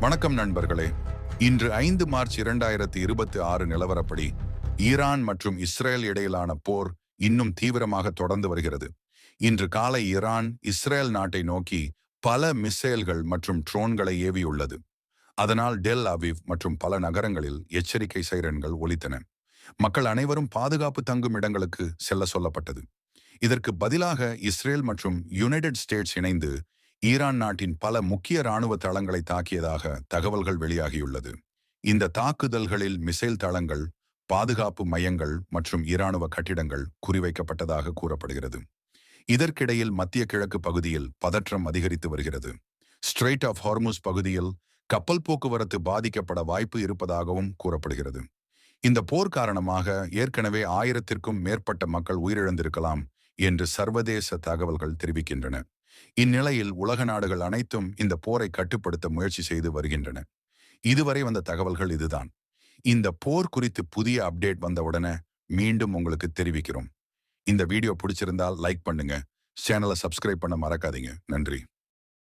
வணக்கம் நண்பர்களே. இன்று 5 மார்ச் 2026 நிலவரப்படி ஈரான் மற்றும் இஸ்ரேல் இடையிலான போர் இன்னும் தீவிரமாக தொடர்ந்து வருகிறது. இன்று காலை ஈரான் இஸ்ரேல் நாட்டை நோக்கி பல மிசைல்கள் மற்றும் ட்ரோன்களை ஏவியுள்ளது. அதனால் டெல் அவிவ் மற்றும் பல நகரங்களில் எச்சரிக்கை சைரன்கள் ஒலித்தன. மக்கள் அனைவரும் பாதுகாப்பு தங்கும் இடங்களுக்கு செல்ல சொல்லப்பட்டது. இதற்கு பதிலாக இஸ்ரேல் மற்றும் யுனைடெட் ஸ்டேட்ஸ் இணைந்து ஈரான் நாட்டின் பல முக்கிய இராணுவ தளங்களை தாக்கியதாக தகவல்கள் வெளியாகியுள்ளது. இந்த தாக்குதல்களில் மிசைல் தளங்கள், பாதுகாப்பு மையங்கள் மற்றும் இராணுவ கட்டிடங்கள் குறிவைக்கப்பட்டதாக கூறப்படுகிறது. இதற்கிடையில் மத்திய கிழக்கு பகுதியில் பதற்றம் அதிகரித்து வருகிறது. ஸ்ட்ரெய்ட் ஆஃப் ஹார்முஸ் பகுதியில் கப்பல் போக்குவரத்து பாதிக்கப்பட வாய்ப்பு இருப்பதாகவும் கூறப்படுகிறது. இந்த போர் காரணமாக ஏற்கனவே 1000த்திற்கும் மேற்பட்ட மக்கள் உயிரிழந்திருக்கலாம் என்று சர்வதேச தகவல்கள் தெரிவிக்கின்றன. இந்நிலையில் உலக நாடுகள் அனைத்தும் இந்த போரை கட்டுப்படுத்த முயற்சி செய்து வருகின்றன. இதுவரை வந்த தகவல்கள் இதுதான். இந்த போர் குறித்து புதிய அப்டேட் வந்தவுடனே மீண்டும் உங்களுக்கு தெரிவிக்கிறோம். இந்த வீடியோ பிடிச்சிருந்தால் லைக் பண்ணுங்க, சேனலை சப்ஸ்கிரைப் பண்ண மறக்காதீங்க. நன்றி.